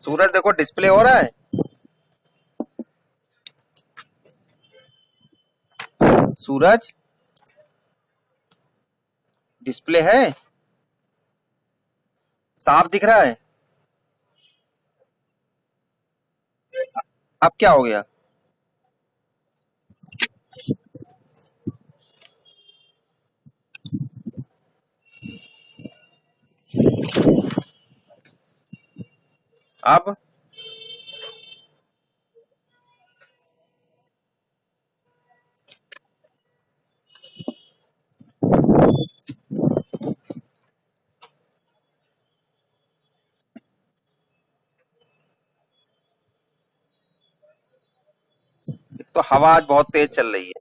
सूरज देखो डिस्प्ले हो रहा है। सूरज डिस्प्ले है, साफ दिख रहा है। अब क्या हो गया? अब तो हवा आज बहुत तेज चल रही है।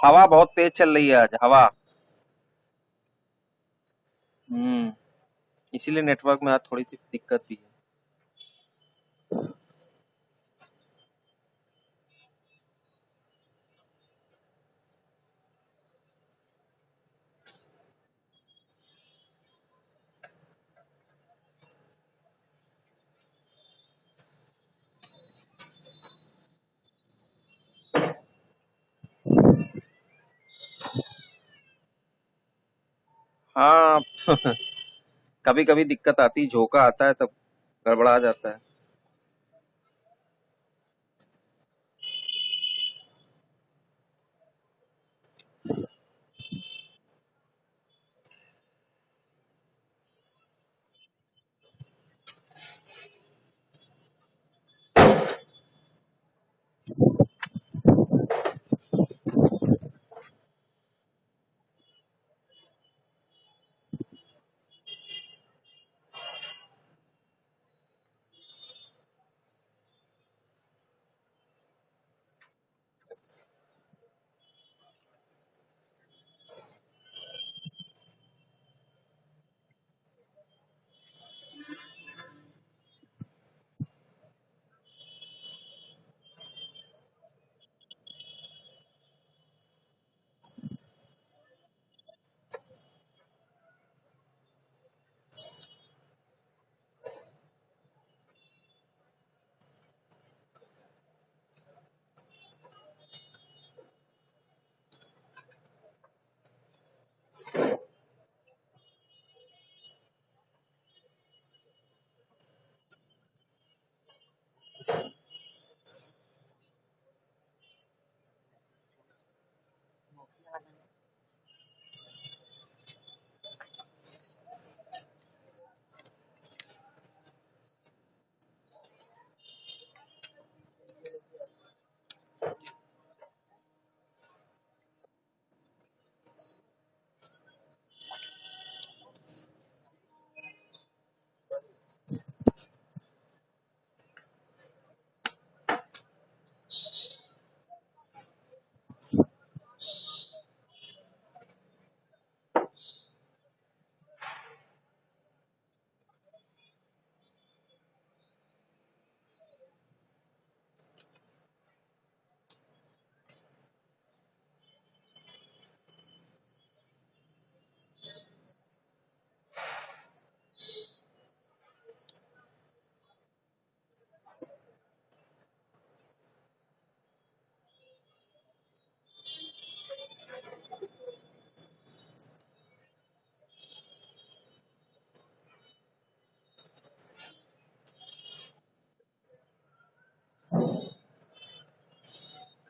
हवा बहुत तेज चल रही है आज, हवा। हम्म। इसीलिए नेटवर्क में आज थोड़ी सी दिक्कत भी है। हाँ। कभी कभी दिक्कत आती, झोंका आता है तब गड़बड़ा जाता है।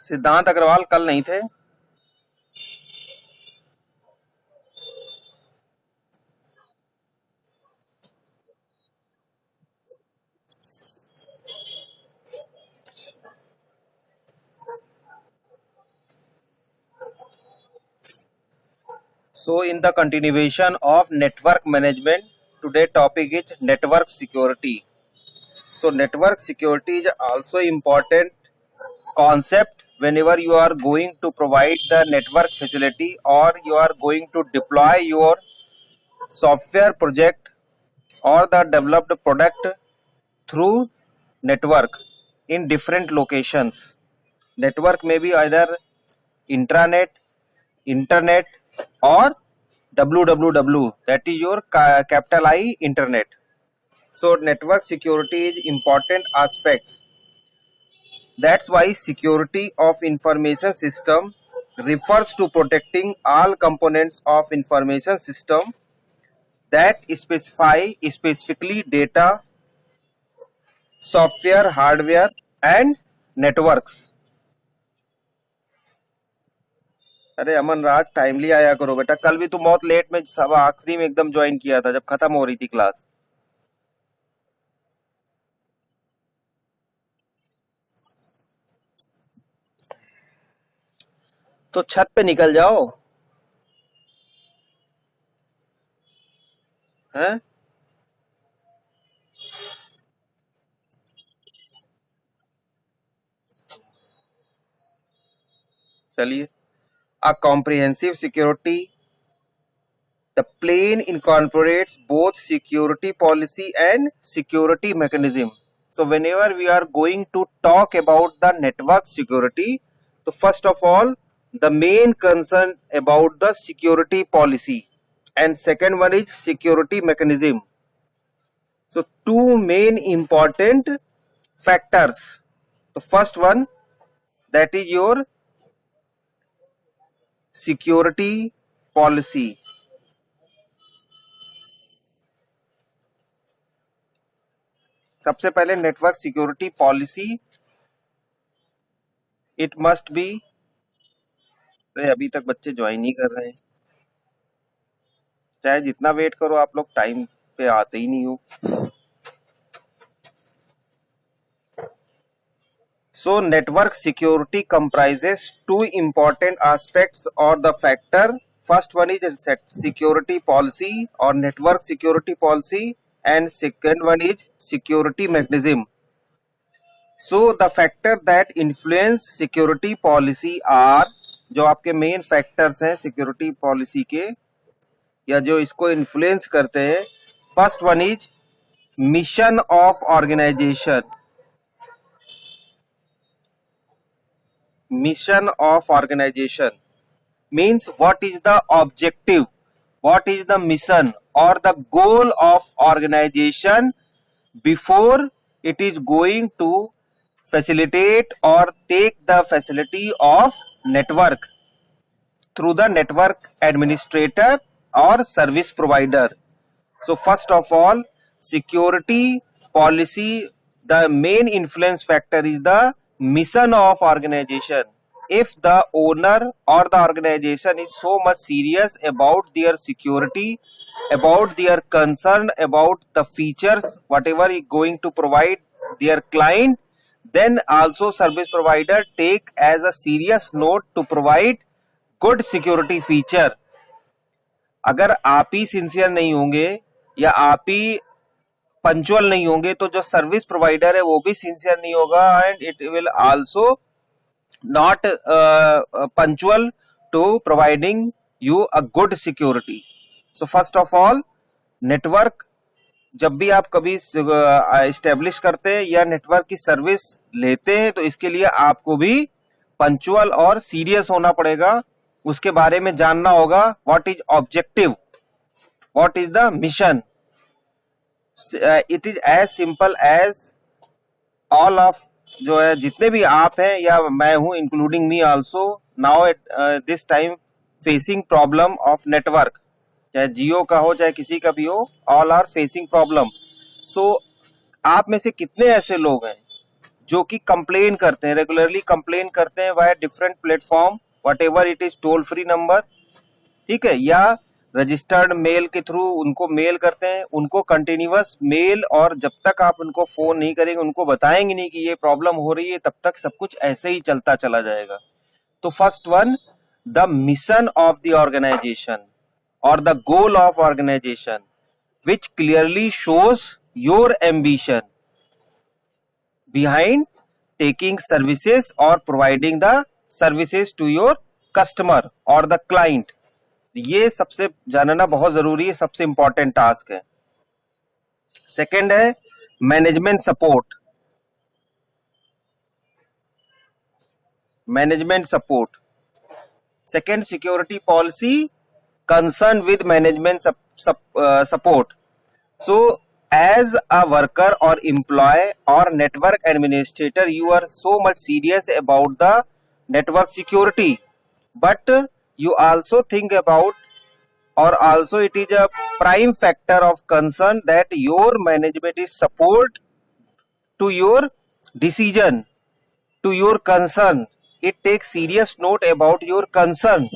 सिद्धांत अग्रवाल कल नहीं थे। So in the continuation of network management, today topic is network security. So network security is also important concept whenever you are going to provide the network facility or you are going to deploy your software project or the developed product through network in different locations. Network may be either intranet, internet, or www, that is your capital I internet. So network security is important aspect. That's why security of information system refers to protecting all components of information system that specify specifically data, software, hardware and networks. अरे अमन राज timely आया करो बेटा, कल भी तुम बहुत late में सब आखिरी में एकदम ज्वाइन किया था जब खत्म हो रही थी क्लास. तो छत पे निकल जाओ. हैं? चलिए. A comprehensive security, the plan incorporates both security policy and security mechanism. So whenever we are going to talk about the network security, so first of all the main concern about the security policy and second one is security mechanism. So two main important factors. The first one, that is your security policy. सबसे पहले network security policy it must be. अभी तक बच्चे join नहीं कर रहे हैं, चाहे जितना वेट करो आप लोग टाइम पे आते ही नहीं हो. So network security comprises two important aspects or the factor. First one is security policy or network security policy and second one is security mechanism. So the factor that influence security policy are, जो आपके main factors हैं security policy के या जो इसको influence करते हैं. First one is mission of organization. Mission of organization means what is the objective, what is the mission or the goal of organization before it is going to facilitate or take the facility of network through the network administrator or service provider. So first of all, security policy, the main influence factor is the mission of organization. If the owner or the organization is so much serious about their security, about their concern about the features whatever is going to provide their client, then also service provider take as a serious note to provide good security feature. अगर आप ही sincere नहीं होंगे या आप ही punctual नहीं होंगे तो जो सर्विस प्रोवाइडर है वो भी सिंसियर नहीं होगा and it will also not punctual to providing you a good security. So first of all network जब भी आप कभी इस्टेब्लिश करते हैं या नेटवर्क की सर्विस लेते हैं तो इसके लिए आपको भी पंचुअल और सीरियस होना पड़ेगा. उसके बारे में जानना होगा what is objective, what is the mission. It is as simple as all of जो है जितने भी आप हैं या मैं हूं including me also now at this time facing problem of network, चाहे जियो का हो चाहे किसी का भी हो, all are facing problem. So आप में से कितने ऐसे लोग हैं जो कि कंप्लेन करते हैं, रेगुलरली कंप्लेन करते हैं via different platform, what ever it is toll free number, ठीक है, या रजिस्टर्ड मेल के थ्रू उनको मेल करते हैं, उनको कंटिन्यूअस मेल और जब तक आप उनको फोन नहीं करेंगे उनको बताएंगे नहीं कि ये प्रॉब्लम हो रही है तब तक सब कुछ ऐसे ही चलता चला जाएगा. तो first one, the mission of the organization or the goal of organization which clearly shows your ambition behind taking services or providing the services to your customer or the client. ये सबसे जानना बहुत जरूरी है, सबसे इंपॉर्टेंट टास्क है. Second है management support. management support. Second security policy concerned with management support. So as a worker or employee or network administrator, you are so much serious about the network security, but you also think about, or also it is a prime factor of concern that your management is support to your decision, to your concern. It takes serious note about your concern.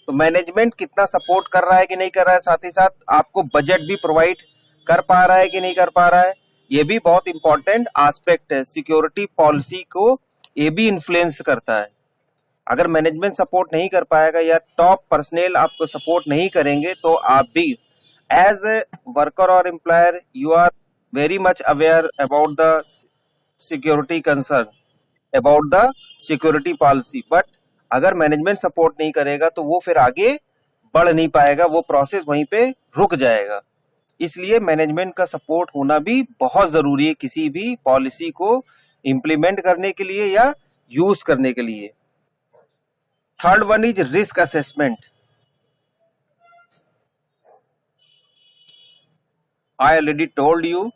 तो management कितना support कर रहा है कि नहीं कर रहा है, साथ ही साथ आपको बजट भी प्रोवाइड कर पा रहा है कि नहीं कर पा रहा है, ये भी बहुत इंपॉर्टेंट एस्पेक्ट है। सिक्योरिटी पॉलिसी को ये भी इन्फ्लुएंस करता है। अगर मैनेजमेंट सपोर्ट नहीं कर पाएगा या टॉप पर्सनल आपको सपोर्ट नहीं करेंगे, तो आप भी एज ए वर्कर और employer you are very much aware about the security concern, about the security policy. But अगर मैनेजमेंट सपोर्ट नहीं करेगा तो वो फिर आगे बढ़ नहीं पाएगा, वो प्रोसेस वहीं पे रुक जाएगा। इसलिए मैनेजमेंट का सपोर्ट होना भी बहुत जरूरी है किसी भी पॉलिसी को इम्प्लीमेंट करने के लिए या यूज करने के लिए। Third one is risk assessment. I already told you,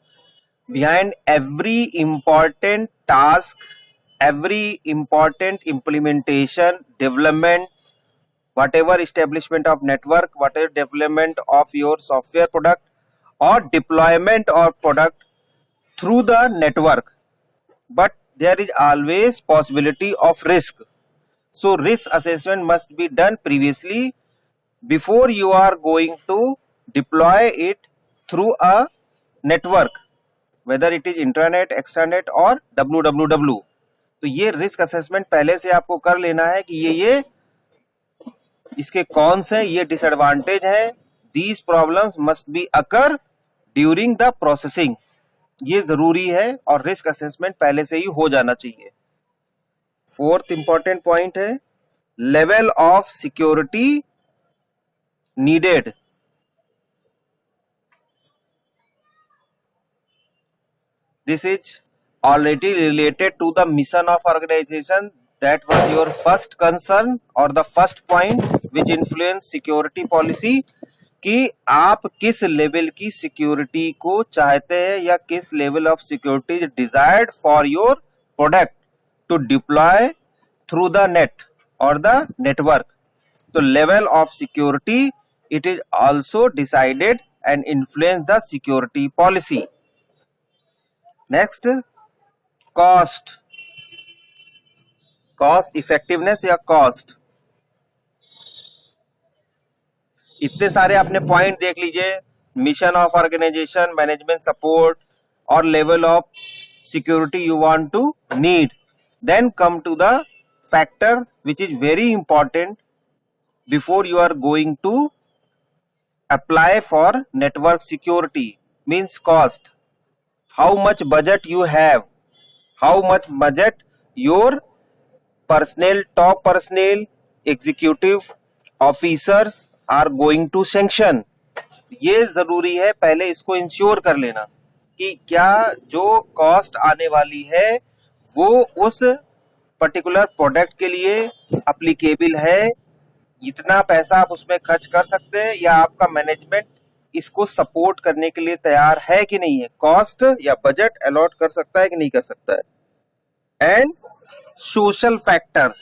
behind every important task, every important implementation, development, whatever establishment of network, whatever development of your software product or deployment or product through the network, but there is always possibility of risk. So risk assessment must be done previously before you are going to deploy it through a network, whether it is intranet, extranet और www। तो ये risk assessment पहले से आपको कर लेना है कि ये इसके कौन से ये डिसएडवांटेज है। These problems must be occur during the processing, ये जरूरी है और रिस्क असेसमेंट पहले से ही हो जाना चाहिए। फोर्थ इंपॉर्टेंट पॉइंट है level of security needed. This is already related to the mission of organization. That was your first concern or the first point which influence security policy, कि आप किस level की सिक्योरिटी को चाहते हैं या किस level of security desired for your product to deploy through the net और द नेटवर्क। तो level of security it is also decided and influence the security policy. Next, cost, cost effectiveness या cost. इतने सारे आपने point देख लीजिए, mission of organization, management support और level of security you want to need. Then come to the factor which is very important before you are going to apply for network security, means cost. How much budget you have, how much budget your personnel, top personnel, executive officers are going to sanction। ये जरूरी है पहले इसको ensure कर लेना कि क्या जो कॉस्ट आने वाली है वो उस पर्टिकुलर प्रोडक्ट के लिए अप्लीकेबल है, इतना पैसा आप उसमें खर्च कर सकते हैं, या आपका मैनेजमेंट इसको सपोर्ट करने के लिए तैयार है कि नहीं है, कॉस्ट या बजट अलॉट कर सकता है कि नहीं कर सकता है। And social factors,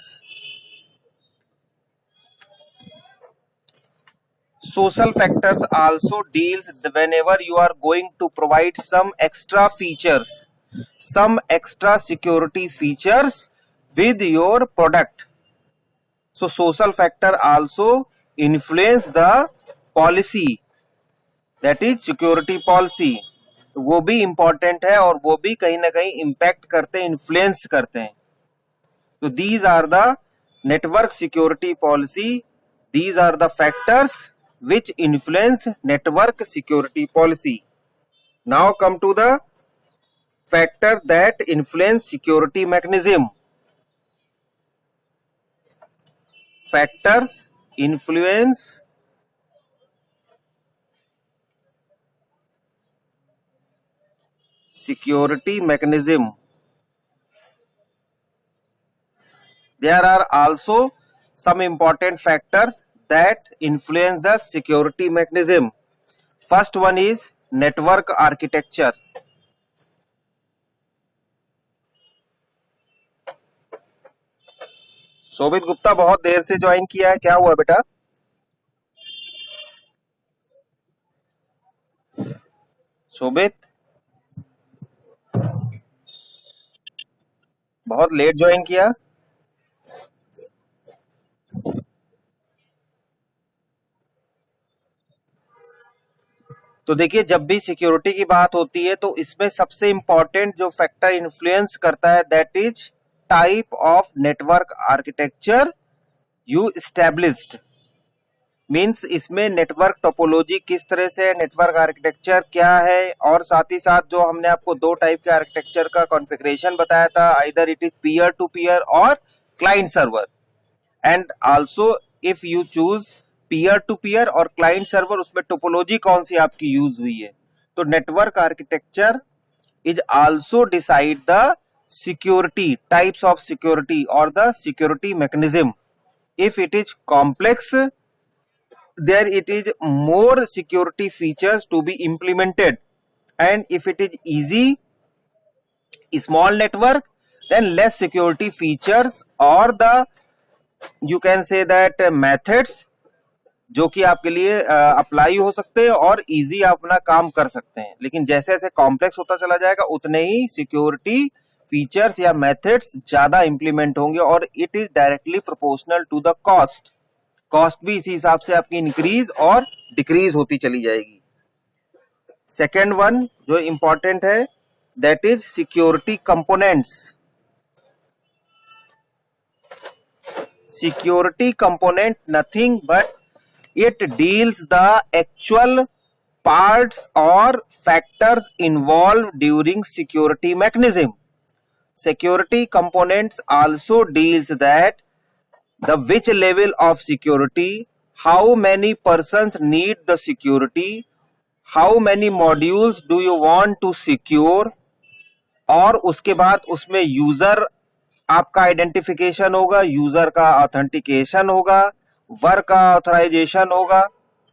social factors also deals whenever you are going to provide some extra features, some extra security features with your product. So social factor also influence the policy, that is security policy। वो भी important है और वो भी कहीं ना कहीं impact करते हैं, influence करते हैं। So these are the network security policy, these are the factors which influence network security policy। Now come to the factor that influence security mechanism। Factors influence security mechanism। there are also some important factors that influence the security mechanism. First one is network architecture. शोभित गुप्ता बहुत देर से join किया है, क्या हुआ बेटा? शोभित बहुत late join किया. तो देखिए, जब भी सिक्योरिटी की बात होती है तो इसमें सबसे इंपॉर्टेंट जो फैक्टर इन्फ्लुएंस करता है that is type of network architecture you established. Means इसमें नेटवर्क टोपोलॉजी किस तरह से है, नेटवर्क आर्किटेक्चर क्या है, और साथ ही साथ जो हमने आपको दो टाइप के आर्किटेक्चर का कॉन्फ़िगरेशन बताया था, either it is peer to peer और client server. And also if you choose peer to peer और क्लाइंट सर्वर, उसमें टोपोलॉजी कौन सी आपकी यूज हुई है. तो network architecture is also decide the security types of security और the security mechanism. If it is complex, there it is more security features to be implemented, and if it is easy small network, then less security features or the you can say that methods जो कि आपके लिए apply हो सकते हैं और easy अपना काम कर सकते हैं. लेकिन जैसे जैसे कॉम्प्लेक्स होता चला जाएगा उतने ही सिक्योरिटी फीचर्स या मेथड्स ज्यादा इंप्लीमेंट होंगे और it is directly proportional to the cost. Cost भी इसी हिसाब से आपकी इंक्रीज और डिक्रीज होती चली जाएगी. सेकेंड वन जो इंपॉर्टेंट है that is security components. Security component nothing but it deals the actual parts और factors involve during security mechanism. Security components also deals that the which level of security, how many persons need the security, how many modules do you want to secure, और उसके बाद उसमें user आपका identification होगा, user का authentication होगा, work का authorisation होगा.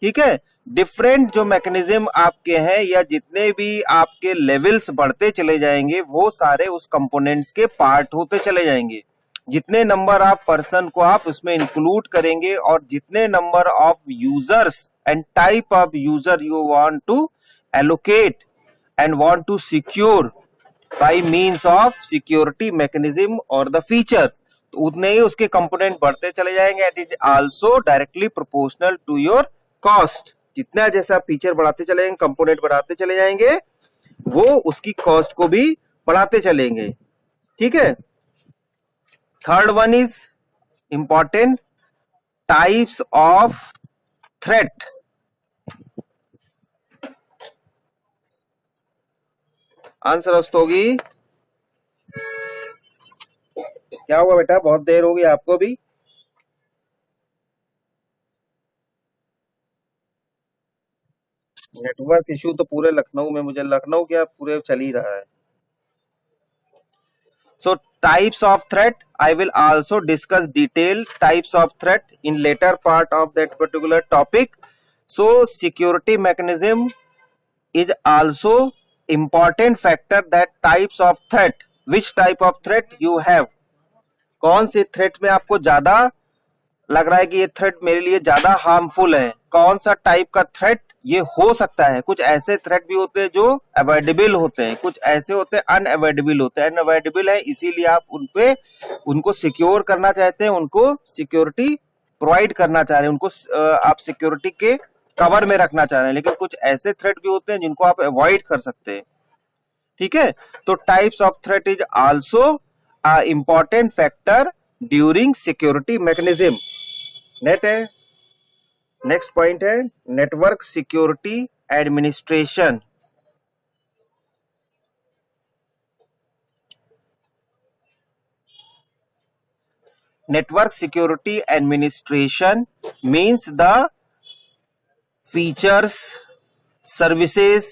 ठीक है, डिफरेंट जो मैकेनिज्म आपके हैं या जितने भी आपके लेवल्स बढ़ते चले जाएंगे वो सारे उस कंपोनेंट्स के पार्ट होते चले जाएंगे. जितने नंबर ऑफ पर्सन को आप उसमें इंक्लूड करेंगे और जितने number of users and type of user you want to allocate and want to secure by means of security mechanism और द फीचर्स, तो उतने ही उसके कंपोनेंट बढ़ते चले जाएंगे. And it also directly proportional to your cost. जितना जैसा फीचर बढ़ाते चलेंगे, कंपोनेंट बढ़ाते चले जाएंगे, वो उसकी कॉस्ट को भी बढ़ाते चलेंगे. ठीक है. Third one is important types of threat. Answer होगी क्या होगा बेटा? बहुत देर हो गई आपको भी. नेटवर्क इशू तो पूरे लखनऊ में, मुझे लखनऊ क्या पूरे चल ही रहा है. So types of threat, I will also discuss detailed types of threat in later part of that particular topic. So security mechanism is also important factor that types of threat, which type of threat you have. कौन से threat में आपको ज्यादा लग रहा है कि ये थ्रेट मेरे लिए ज्यादा हार्मफुल है, कौन सा टाइप का थ्रेट ये हो सकता है. कुछ ऐसे थ्रेट भी होते हैं जो अवॉइडेबल होते हैं, कुछ ऐसे होते हैं अनअवॉइडेबल होते हैं. अनअवॉइडेबल है इसीलिए आप उनको सिक्योर करना चाहते हैं, उनको सिक्योरिटी प्रोवाइड करना चाह रहे हैं, उनको आप सिक्योरिटी के कवर में रखना चाह रहे हैं. लेकिन कुछ ऐसे थ्रेट भी होते हैं जिनको आप अवॉइड कर सकते हैं. ठीक है. तो types of threat is also a important factor during security mechanism. Next point है network security administration. Network security administration means the features, services,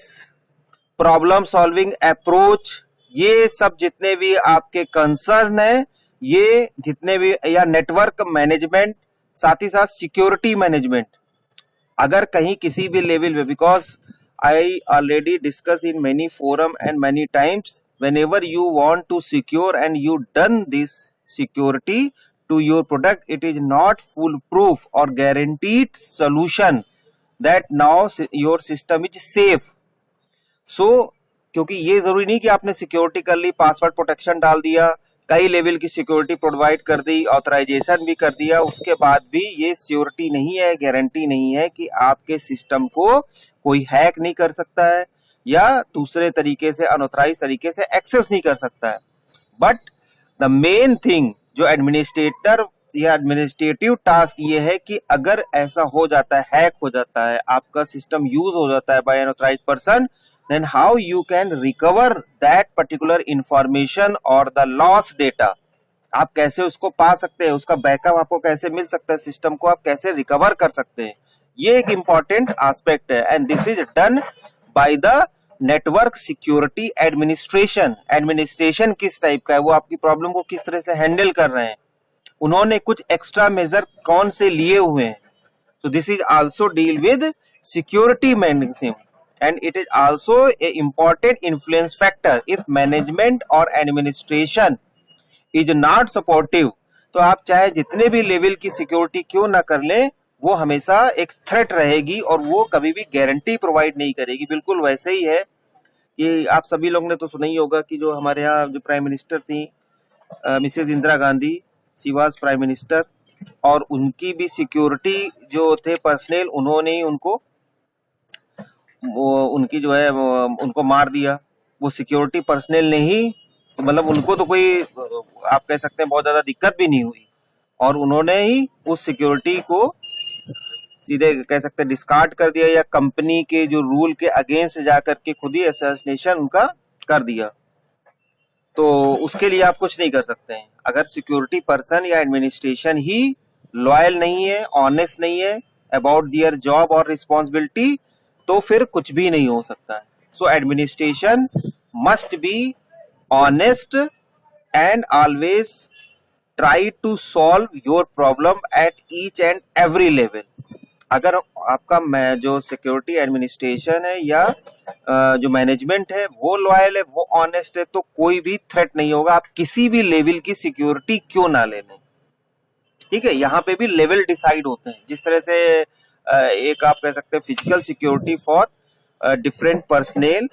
problem solving approach, ये सब जितने भी आपके कंसर्न है ये जितने भी, या नेटवर्क मैनेजमेंट, साथ ही साथ सिक्योरिटी मैनेजमेंट, अगर कहीं किसी भी लेवल पे, because I already discuss in many forum and many times, whenever you want to secure and you done this security to your product, it is not foolproof or guaranteed solution that now your system is safe. So क्योंकि ये जरूरी नहीं कि आपने security कर ली, password protection डाल दिया, कई लेवल की सिक्योरिटी प्रोवाइड कर दी, ऑथराइजेशन भी कर दिया, उसके बाद भी ये सिक्योरिटी नहीं है, गारंटी नहीं है कि आपके सिस्टम को कोई हैक नहीं कर सकता है या दूसरे तरीके से, अनऑथराइज तरीके से एक्सेस नहीं कर सकता है. बट द मेन थिंग जो एडमिनिस्ट्रेटर या एडमिनिस्ट्रेटिव टास्क ये है कि अगर ऐसा हो जाता है, हैक हो जाता है, आपका सिस्टम यूज हो जाता है by unauthorise person, then how you can recover that particular information or the lost data. आप कैसे उसको पा सकते हैं, उसका बैकअप आपको कैसे मिल सकता है, सिस्टम को आप कैसे रिकवर कर सकते हैं, ये एक इंपॉर्टेंट एस्पेक्ट है. And this is done by the network security administration. Administration किस टाइप का है, वो आपकी प्रॉब्लम को किस तरह से हैंडल कर रहे हैं, उन्होंने कुछ एक्स्ट्रा मेजर कौन से लिए हुए हैं. So this is also deal with security mechanism. And it is also a important influence factor. If management or administration is not supportive, तो आप चाहे जितने भी लेवल की सिक्योरिटी क्यों ना कर लें, वो हमेशा एक थ्रेट रहेगी और वो कभी भी गारंटी प्रोवाइड नहीं करेगी. बिल्कुल वैसे ही है कि आप सभी लोग ने तो सुना ही होगा कि जो हमारे यहाँ जो प्राइम मिनिस्टर थी Mrs Indira Gandhi, she was prime minister, और उनकी भी सिक्योरिटी जो थे पर्सनल, उन्होंने ही उनको उनकी जो है उनको मार दिया. वो सिक्योरिटी पर्सनल ने ही, मतलब उनको तो कोई आप कह सकते हैं बहुत ज्यादा दिक्कत भी नहीं हुई, और उन्होंने ही उस सिक्योरिटी को सीधे कह सकते हैं डिस्कार्ड कर दिया, या कंपनी के जो रूल के अगेंस्ट जाकर के खुद ही असैसिनेशन उनका कर दिया. तो उसके लिए आप कुछ नहीं कर सकते हैं. अगर सिक्योरिटी पर्सन या एडमिनिस्ट्रेशन ही लॉयल नहीं है, ऑनेस्ट नहीं है अबाउट दियर जॉब और रिस्पॉन्सिबिलिटी, तो फिर कुछ भी नहीं हो सकता है. So administration must be honest and always try to solve your problem at each and every level. अगर आपका जो सिक्योरिटी एडमिनिस्ट्रेशन है या जो मैनेजमेंट है वो लॉयल है, वो ऑनेस्ट है, तो कोई भी थ्रेट नहीं होगा. आप किसी भी लेवल की सिक्योरिटी क्यों ना ले लें, ठीक है. यहाँ पे भी लेवल डिसाइड होते हैं. जिस तरह से एक आप कह सकते हैं physical security for different personnel,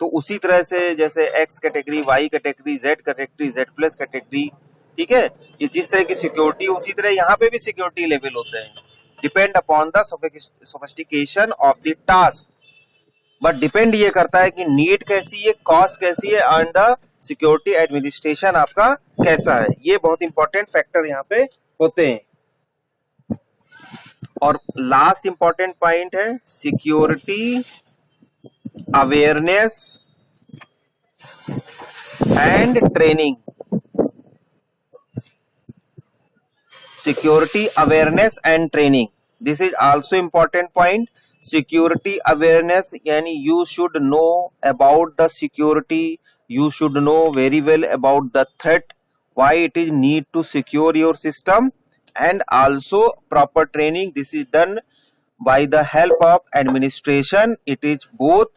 तो उसी तरह से जैसे X category, Y category, Z category, Z plus category, ठीक है. ये जिस तरह की सिक्योरिटी, उसी तरह यहाँ पे भी सिक्योरिटी लेवल होते हैं. Depend upon the sophistication of the task, but depend ये करता है कि नीड कैसी है, कॉस्ट कैसी है, एंड द सिक्योरिटी एडमिनिस्ट्रेशन आपका कैसा है. ये बहुत इंपॉर्टेंट फैक्टर यहाँ पे होते हैं. और लास्ट इंपॉर्टेंट पॉइंट है security awareness and training. Security awareness and training, this is also important point. Security awareness यानी you should know about the security, you should know very well about the threat, why it is need to secure your system, and also proper training. This is done by the help of administration. It is both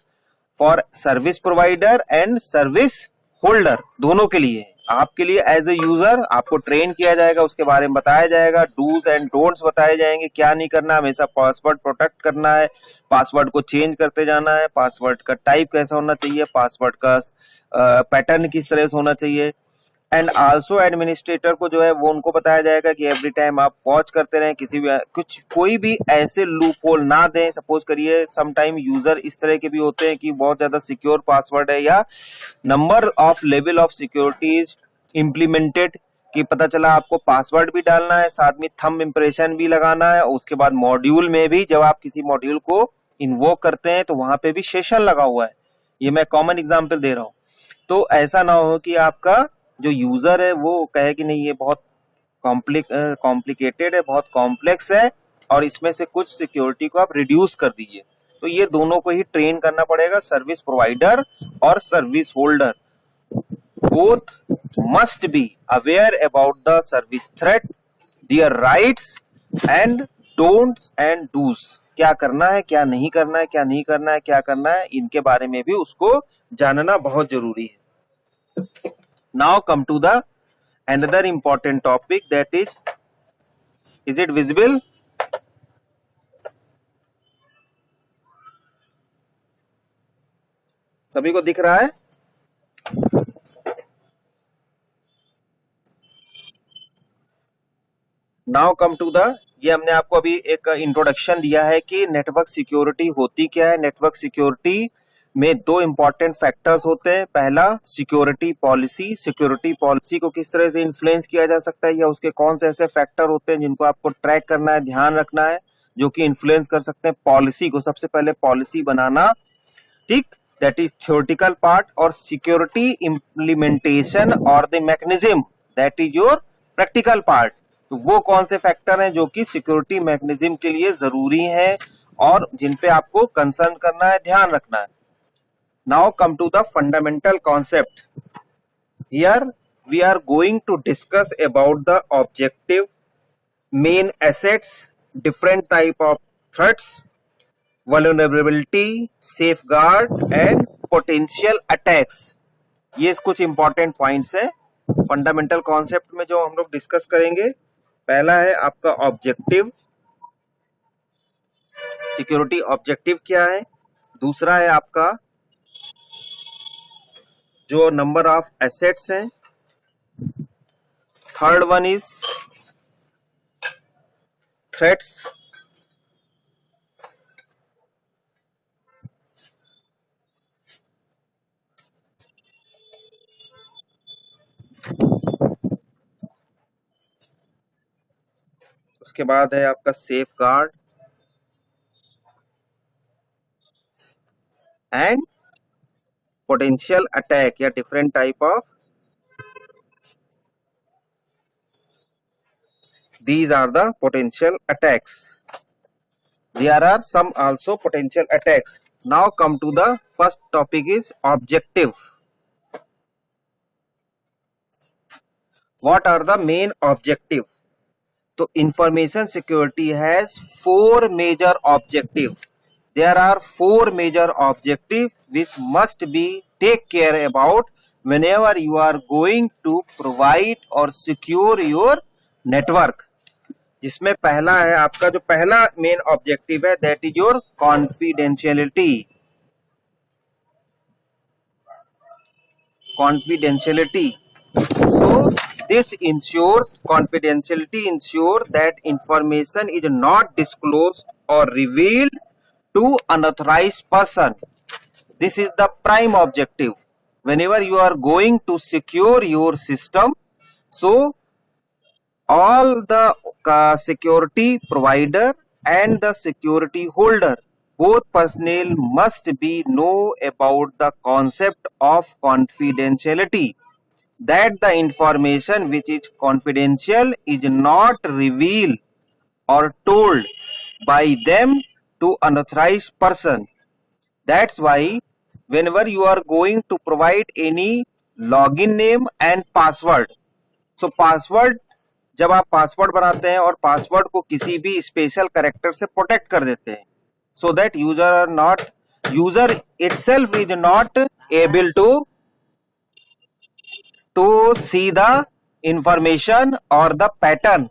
for service provider and service holder, दोनों के लिए. आपके लिए as a user आपको train किया जाएगा, उसके बारे में बताया जाएगा, डूज एंड डोंट्स बताए जाएंगे, क्या नहीं करना, हमेशा पासवर्ड प्रोटेक्ट करना है, पासवर्ड को चेंज करते जाना है, पासवर्ड का टाइप कैसा होना चाहिए, पासवर्ड का पैटर्न किस तरह से होना चाहिए. एंड आल्सो एडमिनिस्ट्रेटर को जो है वो उनको बताया जाएगा कि एवरी टाइम आप वॉच करते रहें, किसी भी कोई भी ऐसे लूप होल ना दें. सपोज करिए सम टाइम यूजर इस तरह के भी होते हैं कि बहुत ज्यादा सिक्योर पासवर्ड है या number of level of security is implemented, कि पता चला आपको पासवर्ड भी डालना है, साथ में थंब इम्प्रेशन भी लगाना है, उसके बाद मॉड्यूल में भी जब आप किसी मॉड्यूल को इन्वोक करते हैं तो वहां पे भी सेशन लगा हुआ है. ये मैं कॉमन एग्जांपल दे रहा हूं. तो ऐसा ना हो कि आपका जो यूजर है वो कहे कि नहीं ये बहुत कॉम्प्लिकेटेड है, बहुत कॉम्प्लेक्स है, और इसमें से कुछ सिक्योरिटी को आप रिड्यूस कर दीजिए. तो ये दोनों को ही ट्रेन करना पड़ेगा, सर्विस प्रोवाइडर और service holder. Both must be aware about the service threat, their rights and don'ts and do's. क्या करना है, क्या नहीं करना है, क्या नहीं करना है, क्या करना है, इनके बारे में भी उसको जानना बहुत जरूरी है. Now come to the another important topic, that is it visible? सभी को दिख रहा है? नाउ कम टू द, ये हमने आपको अभी एक इंट्रोडक्शन दिया है कि नेटवर्क सिक्योरिटी होती क्या है. नेटवर्क सिक्योरिटी में दो इंपॉर्टेंट फैक्टर्स होते हैं. पहला सिक्योरिटी पॉलिसी. सिक्योरिटी पॉलिसी को किस तरह से इन्फ्लुएंस किया जा सकता है या उसके कौन से ऐसे फैक्टर होते हैं जिनको आपको ट्रैक करना है, ध्यान रखना है, जो कि इन्फ्लुएंस कर सकते हैं पॉलिसी को. सबसे पहले पॉलिसी बनाना, ठीक, दैट इज थ्योरेटिकल पार्ट. और सिक्योरिटी इम्प्लीमेंटेशन और the mechanism, that is your practical part. तो वो कौन से फैक्टर हैं जो कि सिक्योरिटी मैकेनिज्म के लिए जरूरी हैं और जिन पे आपको कंसर्न करना है, ध्यान रखना है. Now come to the fundamental concept. Here we are going to discuss about the objective, main assets, different type of threats, vulnerability, safeguard and potential attacks. ये कुछ इंपॉर्टेंट पॉइंट्स हैं फंडामेंटल कॉन्सेप्ट में जो हम लोग डिस्कस करेंगे. पहला है आपका ऑब्जेक्टिव, सिक्योरिटी ऑब्जेक्टिव क्या है. दूसरा है आपका जो नंबर ऑफ एसेट्स हैं. Third one is threats. उसके बाद है आपका safeguard and potential attack या different type of, these are the potential attacks. There are some also potential attacks. Now come to the first topic is objective. What are the main objective? So information security has four major objectives. There are four major objectives which must be take care about whenever you are going to provide or secure your network. जिसमें पहला है आपका, जो पहला main objective है, that is your confidentiality. Confidentiality. So this ensures, confidentiality ensure that information is not disclosed और revealed to unauthorized person. This is the prime objective whenever you are going to secure your system. So all the security provider and the security holder, both personnel must be know about the concept of confidentiality, that the information which is confidential is not revealed or told by them to unauthorized person. That's why whenever you are going to provide any login name and password, so password, जब आप password बनाते हैं और password को किसी भी special character से protect कर देते हैं, so that user itself is not able to see the information और the pattern.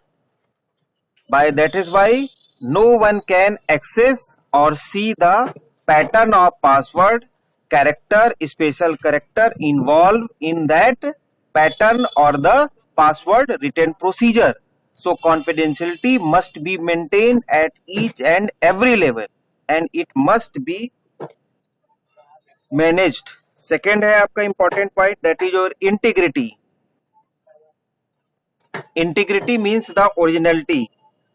By that is why no one can access और see the pattern of password, character, special character involve in that pattern or the password written procedure. So confidentiality must be maintained at each and every level and it must be managed. Second है आपका important point, that is your integrity. Integrity means the originality,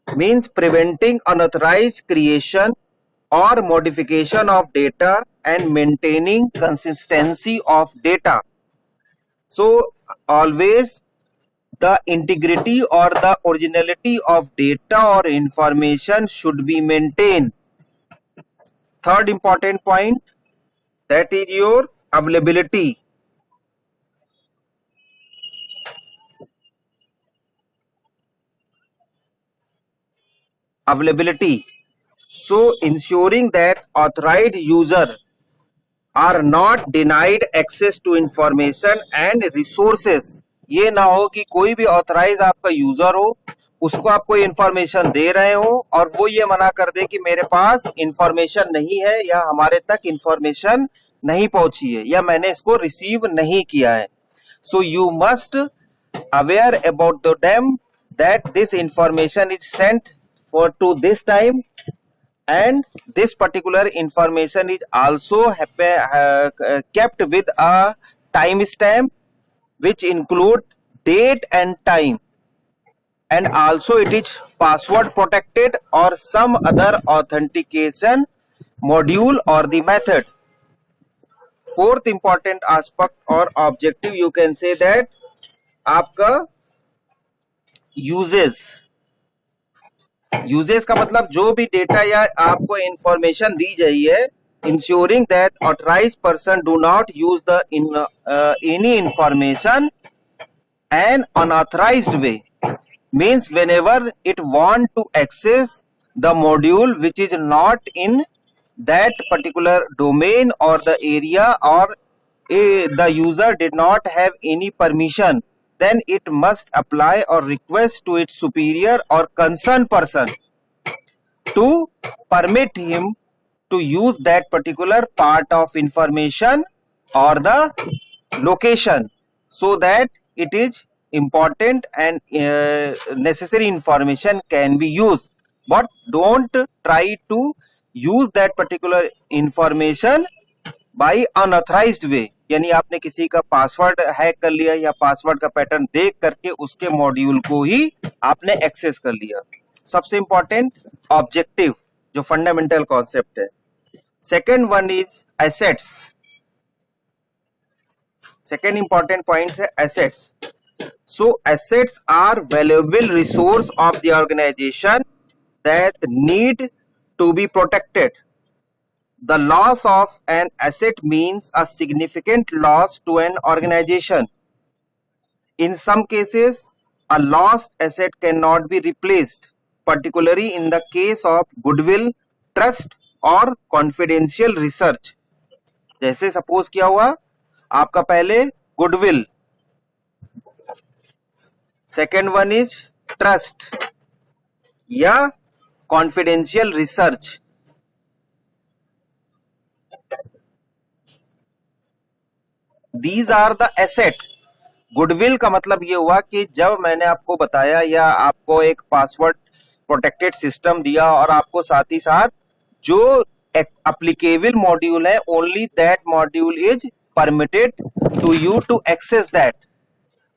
means preventing unauthorized creation or modification of data and maintaining consistency of data. So always the integrity or the originality of data or information should be maintained. Third important point, that is your availability. availability. So ensuring that authorized user are not denied access to information and resources. ये ना हो कि कोई भी authorise आपका user हो, उसको आप कोई इंफॉर्मेशन दे रहे हो और वो ये मना कर दे कि मेरे पास इंफॉर्मेशन नहीं है या हमारे तक इंफॉर्मेशन नहीं पहुंची है या मैंने इसको रिसीव नहीं किया है. So you must aware about the them that this information is sent for to this time and this particular information is also kept with a time stamp which include date and time, and also it is password protected or some other authentication module or the method. Fourth important aspect or objective you can say that आपका uses का मतलब जो भी data या आपको information दी जाई है, ensuring that authorised person do not use the any information an unauthorised way, means whenever it want to access the module which is not in that particular domain और the area और the user did not have any permission, then it must apply or request to its superior or concerned person to permit him to use that particular part of information or the location, so that it is important and necessary information can be used. But don't try to use that particular information by unauthorized way, यानी आपने किसी का password hack कर लिया या password का pattern देख करके उसके मॉड्यूल को ही आपने एक्सेस कर लिया. सबसे इंपॉर्टेंट ऑब्जेक्टिव जो फंडामेंटल कॉन्सेप्ट है. Second one is assets. Second important point है assets. So assets are valuable resource of the organization that need to be protected. The loss of an asset means a significant loss to an organization. In some cases, a lost asset cannot be replaced, particularly in the case of goodwill, trust or confidential research. जैसे suppose क्या हुआ, आपका पहले goodwill, second one is trust या confidential research. These are the assets. Goodwill का मतलब ये हुआ कि जब मैंने आपको बताया या आपको एक पासवर्ड प्रोटेक्टेड सिस्टम दिया और आपको साथ ही साथ जो एप्लीकेबल मॉड्यूल है, only that module is permitted to you to access that.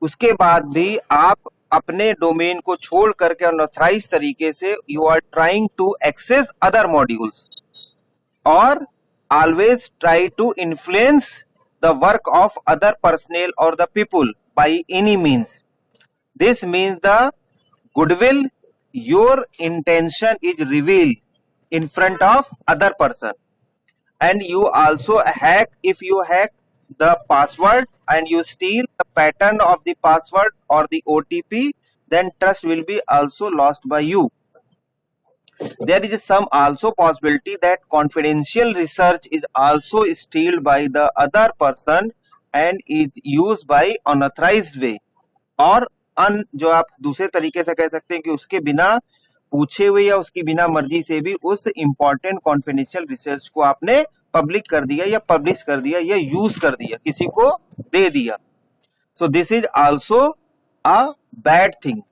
उसके बाद भी आप अपने डोमेन को छोड़ करके अनऑथराइज तरीके से you are trying to access other modules और always try to influence the work of other personnel or the people by any means. This means the goodwill, your intention is revealed in front of other person, and you also hack. If you hack the password and you steal the pattern of the password or the OTP, then trust will be also lost by you. There is some also possibility that confidential research is also stealed by the other person and is used by unauthorized way. और जो आप दूसरे तरीके से कह सकते हैं कि उसके बिना पूछे हुए या उसकी बिना मर्जी से भी उस इम्पोर्टेंट कॉन्फिडेंशियल रिसर्च को आपने पब्लिक कर दिया या पब्लिश कर दिया या यूज कर दिया, किसी को दे दिया. So this is also a bad thing.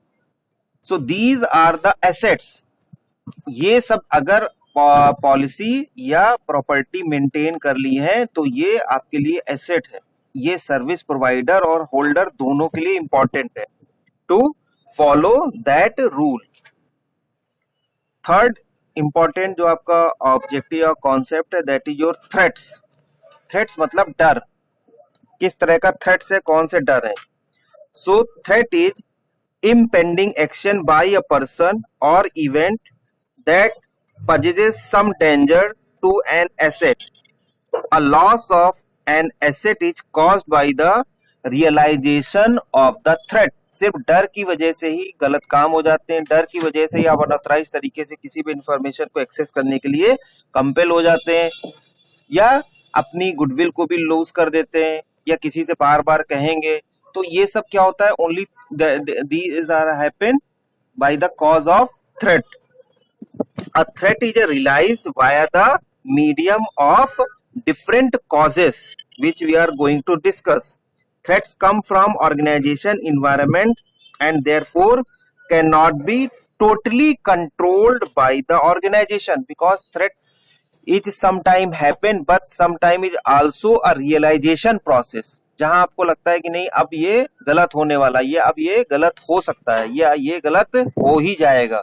So these are the assets. ये सब अगर पॉलिसी या प्रॉपर्टी मेंटेन कर ली है तो ये आपके लिए एसेट है. ये सर्विस प्रोवाइडर और होल्डर दोनों के लिए इंपॉर्टेंट है to follow that rule. Third important जो आपका ऑब्जेक्टिव या कॉन्सेप्ट है that is your threats. Threats मतलब डर. किस तरह का थ्रेट्स है, कौन से डर है. So threat is impending action by a person or event that poses some danger to an asset. A loss of an asset is caused by the realization of the threat. सिर्फ डर की वजह से ही गलत काम हो जाते हैं, डर की वजह से ही आप अनऑथराइज तरीके से किसी भी इंफॉर्मेशन को एक्सेस करने के लिए कंपेल हो जाते हैं, या अपनी गुडविल को भी लूज कर देते हैं, या किसी से बार बार कहेंगे। तो ये सब क्या होता है, only these are happen by the cause of threat. A threat is realized via the medium of different causes which we are going to discuss. Threats come from organization environment and therefore cannot be totally controlled by the organization, because threat is sometime happen but sometime is also a realization process, जहां आपको लगता है कि नहीं अब ये गलत होने वाला, ये अब ये गलत हो सकता है, या ये गलत हो ही जाएगा,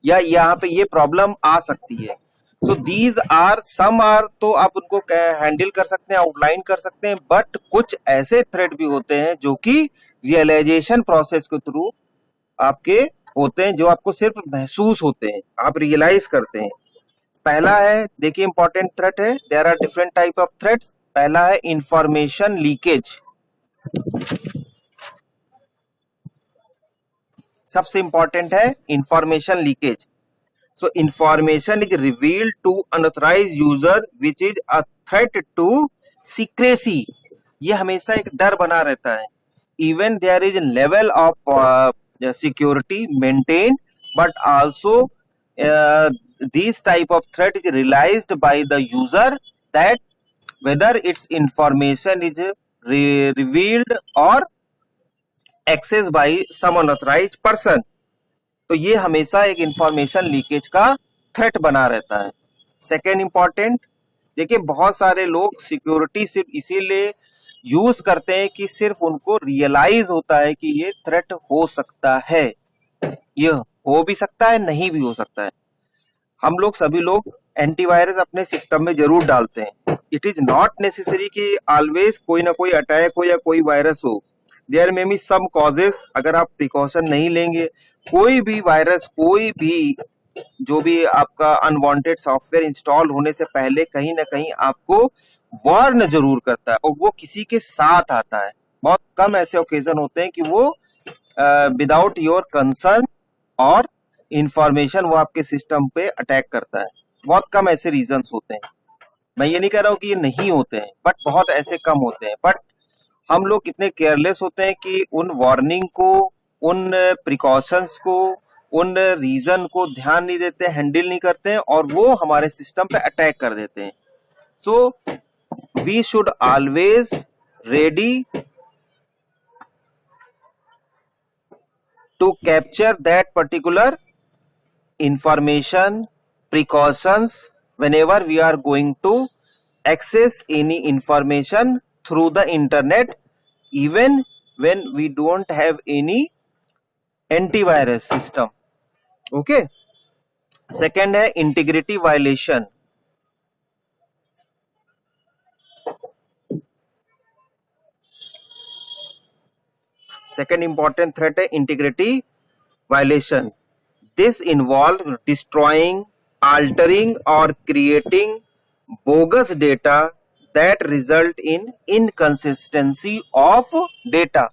या यहाँ पे ये प्रॉब्लम आ सकती है। So these are some are, तो आप उनको हैंडल कर सकते हैं, आउटलाइन कर सकते हैं, बट कुछ ऐसे थ्रेट भी होते हैं जो कि रियलाइजेशन प्रोसेस के थ्रू आपके होते हैं, जो आपको सिर्फ महसूस होते हैं, आप रियलाइज करते हैं। पहला है, देखिए इंपॉर्टेंट थ्रेट है, there are different type of threats. पहला है इंफॉर्मेशन लीकेज। सबसे इंपॉर्टेंट है information leakage. So information is revealed to unauthorised user which is a threat to secrecy. ये हमेशा एक डर बना रहता है। Even there is level of security maintain, but also this type of threat is realised by the user that whether its information is revealed और access by some unauthorised person. तो ये हमेशा एक इंफॉर्मेशन लीकेज का threat बना रहता है। Second important, देखिए बहुत सारे लोग सिक्योरिटी सिर्फ इसीलिए यूज करते हैं कि सिर्फ उनको रियलाइज होता है कि ये थ्रेट हो सकता है, ये हो भी सकता है, नहीं भी हो सकता है। हम लोग सभी लोग एंटीवायरस अपने सिस्टम में जरूर डालते हैं। इट इज नॉट नेसेसरी कि ऑलवेज कोई ना कोई अटैक हो या कोई वायरस हो, there may be some causes. अगर आप प्रिकॉशन नहीं लेंगे, कोई भी वायरस, कोई भी जो भी आपका अनवांटेड सॉफ्टवेयर इंस्टॉल होने से पहले कहीं ना कहीं आपको वार्न जरूर करता है, और वो किसी के साथ आता है। बहुत कम ऐसे ओकेजन होते हैं कि वो विदाउट योर कंसर्न और इंफॉर्मेशन वो आपके सिस्टम पे अटैक करता है। बहुत कम ऐसे रीजंस होते हैं। मैं ये नहीं कह रहा हूँ कि ये नहीं होते हैं, बट बहुत ऐसे कम होते हैं। बट हम लोग कितने केयरलेस होते हैं कि उन वार्निंग को, उन प्रिकॉशंस को, उन रीजन को ध्यान नहीं देते, हैंडल नहीं करते हैं, और वो हमारे सिस्टम पे अटैक कर देते हैं। So we should always ready to capture that particular information, precautions whenever we are going to access any information through the internet, even when we don't have any antivirus system. Okay. Second है integrity violation. Second important threat है integrity violation. This involves destroying, altering or creating bogus data that result in inconsistency of data.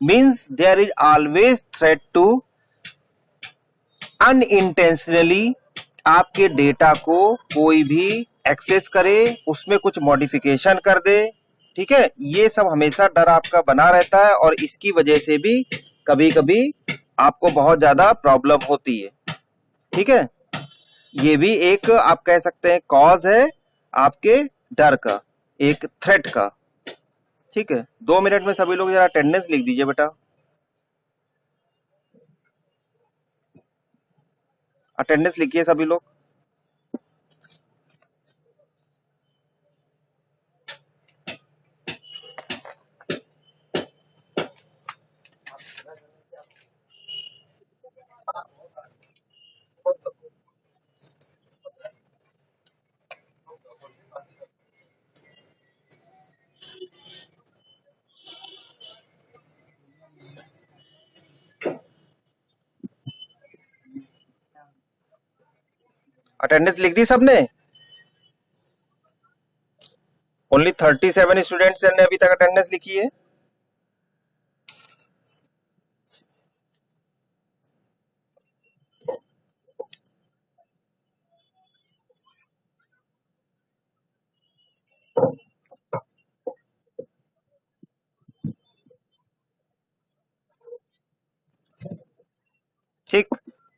Means there is always threat to unintentionally आपके data को कोई भी access करे, उसमें कुछ modification कर दे। ठीक है, ये सब हमेशा डर आपका बना रहता है, और इसकी वजह से भी कभी कभी आपको बहुत ज्यादा प्रॉब्लम होती है। ठीक है, ये भी एक आप कह सकते हैं कॉज है आपके डर का, एक थ्रेट का। ठीक है, 2 मिनट में सभी लोग जरा अटेंडेंस लिख दीजिए बेटा। अटेंडेंस लिखिए सभी लोग। अटेंडेंस लिख दी सबने? ओनली 37 स्टूडेंट्स ने अभी तक अटेंडेंस लिखी है। ठीक।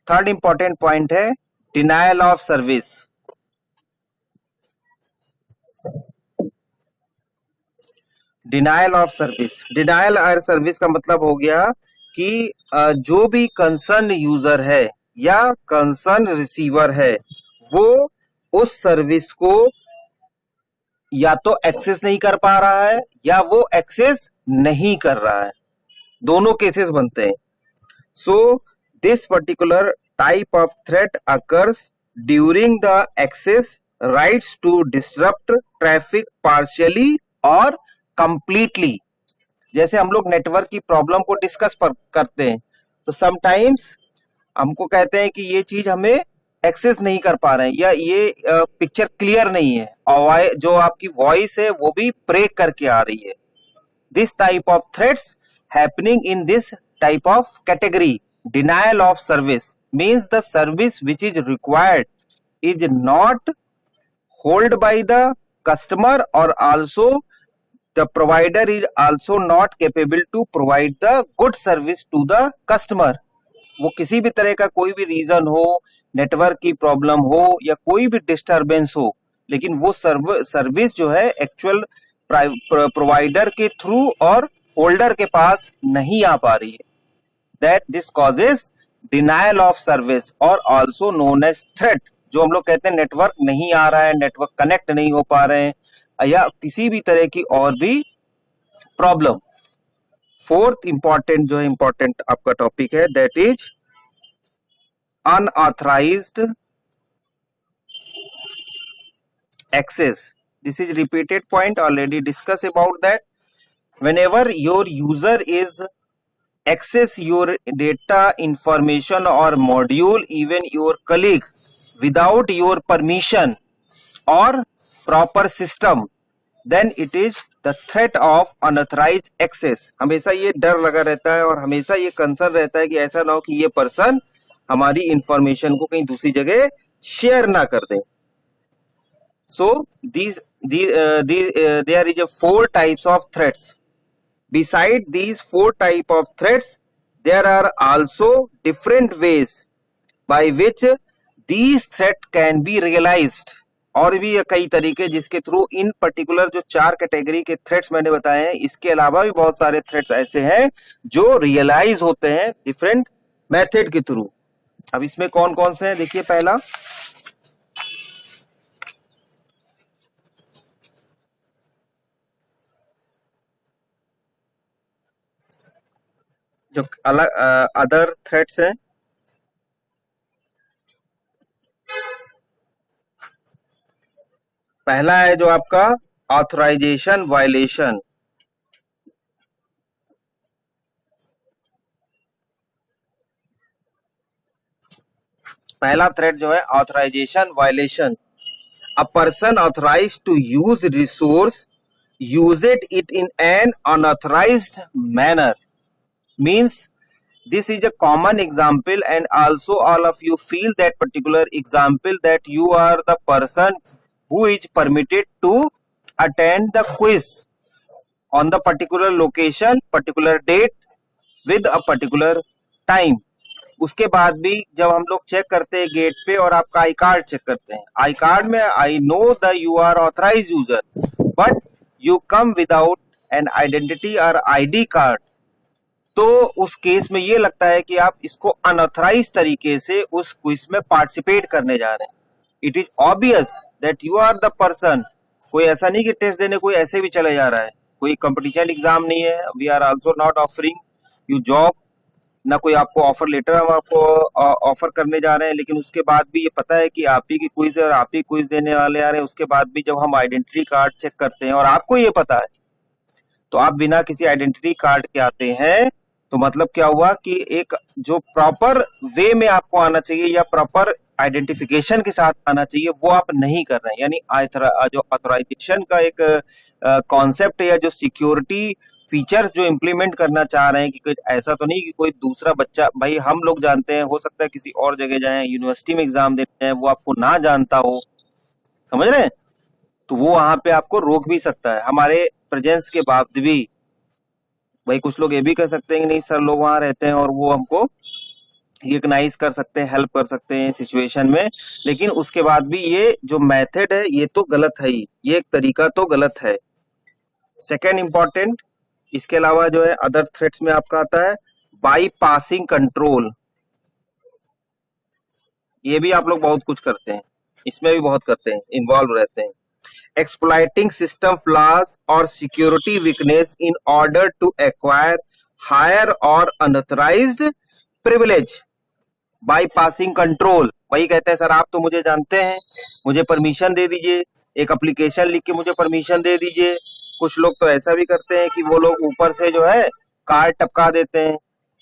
थर्ड इंपॉर्टेंट पॉइंट है denial of service. Denial of service, denial of service का मतलब हो गया कि जो भी कंसर्न यूजर है या कंसर्न रिसीवर है वो उस सर्विस को या तो एक्सेस नहीं कर पा रहा है या वो एक्सेस नहीं कर रहा है, दोनों केसेस बनते हैं। So this particular type of threat occurs during the access rights to disrupt traffic partially और कंप्लीटली। जैसे हम लोग नेटवर्क की प्रॉब्लम को डिस्कस करते हैं तो समटाइम्स हमको कहते हैं कि ये चीज हमें एक्सेस नहीं कर पा रहे हैं या ये पिक्चर क्लियर नहीं है और जो आपकी वॉइस है वो भी ब्रेक करके आ रही है। This type of threats happening in this type of category denial of service means the service which is required is not hold by the customer और also the provider is also not capable to provide the good service to the customer। वो किसी भी तरह का कोई भी reason हो, network की प्रॉब्लम हो या कोई भी डिस्टरबेंस हो, लेकिन वो सर्विस जो है एक्चुअल प्रोवाइडर के थ्रू और होल्डर के पास नहीं आ पा रही है। That this causes denial of service और आल्सो नोन एज थ्रेट। जो हम लोग कहते हैं नेटवर्क नहीं आ रहा है, नेटवर्क कनेक्ट नहीं हो पा रहे हैं या किसी भी तरह की और भी प्रॉब्लम। फोर्थ इंपॉर्टेंट जो है इंपॉर्टेंट आपका टॉपिक है that is unauthorised access. This is repeated point, already discuss about that. Whenever your user is access your data information or module even your colleague without your permission or proper system then it is the threat of unauthorized access। हमेशा ये डर लगा रहता है और हमेशा ये concern रहता है कि ऐसा ना हो कि ये पर्सन हमारी इंफॉर्मेशन को कहीं दूसरी जगह शेयर ना कर दे। सो there is a 4 types of threats। Beside these 4 type of threats, there are also different ways by which these threat can be realized। और भी कई तरीके जिसके थ्रू इन पर्टिकुलर जो 4 कैटेगरी के थ्रेट्स मैंने बताए हैं, इसके अलावा भी बहुत सारे थ्रेट्स ऐसे हैं जो रियलाइज होते हैं डिफरेंट मेथड के थ्रू। अब इसमें कौन कौन से हैं देखिए। पहला जो अलग अदर थ्रेट्स हैं, पहला है जो आपका ऑथराइजेशन वायलेशन। पहला थ्रेट जो है authorisation violation. A person authorised to use resource used it in an unauthorised manner means this is a common example and also all of you feel that particular example that you are the person who is permitted to attend the quiz on the particular location, particular date with a particular time। उसके बाद भी जब हम लोग check करते हैं gate पे और आपका आई कार्ड चेक करते हैं, आई कार्ड में I know the you are authorise user but you come without an identity और आईडी कार्ड, तो उस केस में ये लगता है कि आप इसको अनऑथराइज तरीके से उस क्विज में पार्टिसिपेट करने जा रहे हैं। It is obvious that you are the person. कोई ऐसा नहीं कि टेस्ट देने कोई ऐसे भी चले जा रहा है, कोई कंपटीशन एग्जाम नहीं है। We are also not offering you job, ना कोई आपको ऑफर लेटर हम आपको ऑफर करने जा रहे हैं, लेकिन उसके बाद भी ये पता है कि आप ही की क्विज है और आप ही क्विज देने वाले आ रहे हैं। उसके बाद भी जब हम आइडेंटिटी कार्ड चेक करते हैं और आपको ये पता है तो आप बिना किसी आइडेंटिटी कार्ड के आते हैं, तो मतलब क्या हुआ कि एक जो प्रॉपर वे में आपको आना चाहिए या प्रॉपर आइडेंटिफिकेशन के साथ आना चाहिए वो आप नहीं कर रहे हैं। यानी जो ऑथराइजेशन का एक कॉन्सेप्ट है या जो सिक्योरिटी फीचर्स जो इम्प्लीमेंट करना चाह रहे हैं कि ऐसा तो नहीं कि कोई दूसरा बच्चा, भाई हम लोग जानते हैं, हो सकता है किसी और जगह जाएं, यूनिवर्सिटी में एग्जाम देते हैं, वो आपको ना जानता हो, समझ रहे हैं, तो वो वहां पे आपको रोक भी सकता है हमारे प्रेजेंस के बाद भी। भाई कुछ लोग ये भी कह सकते हैं कि नहीं सर लोग वहां रहते हैं और वो हमको रिकग्नाइज कर सकते हैं, हेल्प कर सकते हैं सिचुएशन में। लेकिन उसके बाद भी ये जो मेथड है ये तो गलत है ही, ये एक तरीका तो गलत है। सेकेंड इंपॉर्टेंट, इसके अलावा जो है अदर थ्रेट्स में आपका आता है बाई पासिंग कंट्रोल। ये भी आप लोग बहुत कुछ करते हैं, इसमें भी बहुत करते हैं, इन्वॉल्व रहते हैं। एक्सप्लॉइटिंग सिस्टम फ्लॉज और security weakness in order to acquire higher और unauthorized privilege by passing control. वही कहते हैं सर आप तो मुझे जानते हैं, मुझे परमिशन दे दीजिए, एक एप्लीकेशन लिख के मुझे परमिशन दे दीजिए। कुछ लोग तो ऐसा भी करते हैं कि वो लोग ऊपर से जो है कार्ड टपका देते हैं,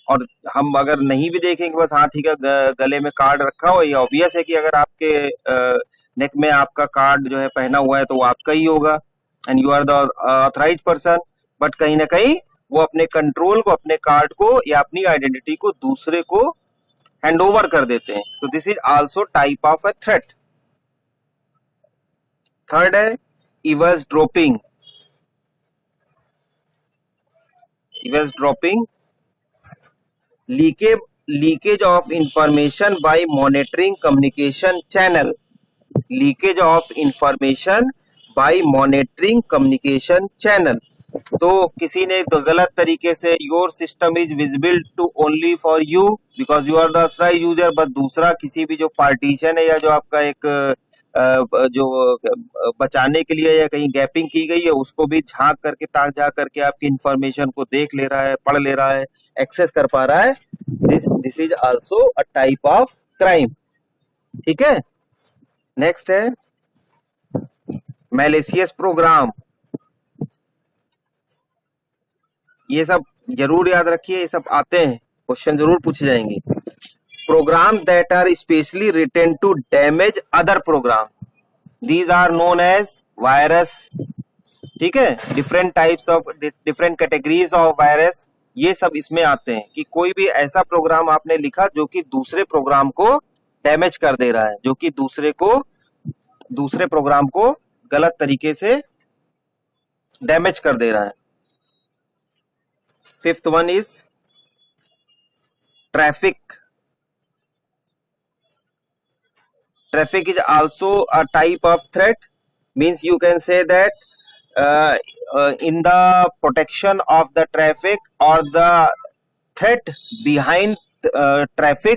और हम अगर नहीं भी देखेंगे बस हाँ ठीक है गले में कार्ड रखा हो, ये ऑब्वियस है कि अगर आपके नेक में आपका कार्ड जो है पहना हुआ है तो वो आपका ही होगा, and you are the authorise person. बट कहीं ना कहीं वो अपने कंट्रोल को, अपने कार्ड को या अपनी आइडेंटिटी को दूसरे को हैंड ओवर कर देते हैं। तो this is also type of a threat. Third है eavesdropping. Eavesdropping, leakage of information by monitoring communication channel. Leakage of information by monitoring communication channel. तो किसी ने तो गलत तरीके से your system is visible to only for you because you are the authorized user, but दूसरा किसी भी जो पार्टीशन है या जो आपका एक जो बचाने के लिए या कहीं गैपिंग की गई है उसको भी झांक करके, ताक झांक करके आपकी इंफॉर्मेशन को देख ले रहा है, पढ़ ले रहा है, एक्सेस कर पा रहा है। This is also a type of crime. ठीक है। नेक्स्ट है मैलिशियस प्रोग्राम। ये सब जरूर याद रखिए, ये सब आते हैं, क्वेश्चन जरूर पूछे जाएंगे। Program that are specially written to damage other program, these are known as virus. ठीक है। Different types of, different categories of virus, ये सब इसमें आते हैं कि कोई भी ऐसा प्रोग्राम आपने लिखा जो कि दूसरे प्रोग्राम को डैमेज कर दे रहा है, जो कि दूसरे प्रोग्राम को गलत तरीके से डैमेज कर दे रहा है। Fifth one is traffic. Traffic is also a type of threat, means you can say that in the protection of the traffic or the threat behind traffic,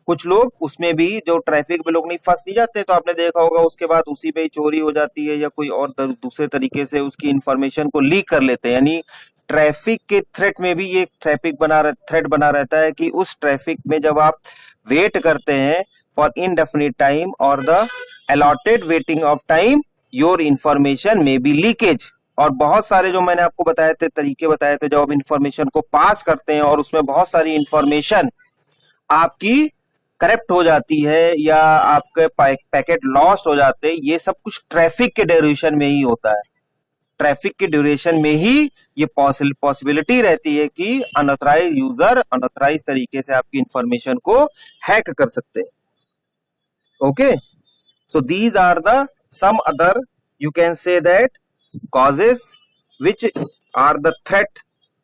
कुछ लोग उसमें भी जो ट्रैफिक में लोग नहीं फंस नहीं जाते, तो आपने देखा होगा उसके बाद उसी पे ही चोरी हो जाती है या कोई और दूसरे तरीके से उसकी इंफॉर्मेशन को लीक कर लेते हैं। यानी ट्रैफिक के थ्रेट में भी ये थ्रेट बना रहता है कि उस ट्रैफिक में जब आप वेट करते हैं फॉर इनडेफिनिट टाइम और the allotted waiting of time, your information में बी लीकेज। और बहुत सारे जो मैंने आपको बताए थे, तरीके बताए थे, जब आप इंफॉर्मेशन को पास करते हैं और उसमें बहुत सारी इंफॉर्मेशन आपकी करप्ट हो जाती है या आपके पैकेट लॉस्ट हो जाते हैं, ये सब कुछ ट्रैफिक के ड्यूरेशन में ही होता है। ट्रैफिक के ड्यूरेशन में ही ये पॉसिबिलिटी रहती है कि अनऑथराइज यूजर अनऑथराइज तरीके से आपकी इंफॉर्मेशन को हैक कर सकते हैं। Okay, so these are the some other, you can say that, causes which are the threat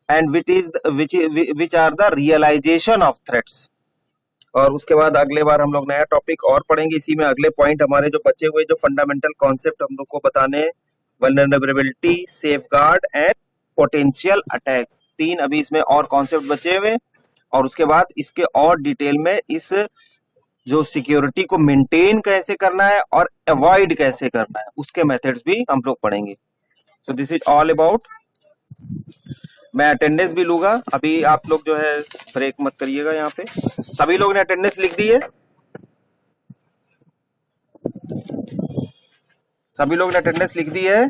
and which are the realization of threats। और उसके बाद अगले बार हम लोग नया टॉपिक और पढ़ेंगे। इसी में अगले पॉइंट हमारे जो बचे हुए जो फंडामेंटल कॉन्सेप्ट हम लोग को बताने, vulnerability, safeguard and potential attack, 3 अभी इसमें और कॉन्सेप्ट बचे हुए, और उसके बाद इसके और डिटेल में इस जो सिक्योरिटी को मेंटेन कैसे करना है और अवॉइड कैसे करना है उसके मेथड्स भी हम लोग पढ़ेंगे। So this is all about। मैं अटेंडेंस भी लूंगा अभी, आप लोग जो है ब्रेक मत करिएगा। यहाँ पे सभी लोग ने अटेंडेंस लिख दी है, सभी लोग ने अटेंडेंस लिख दी है।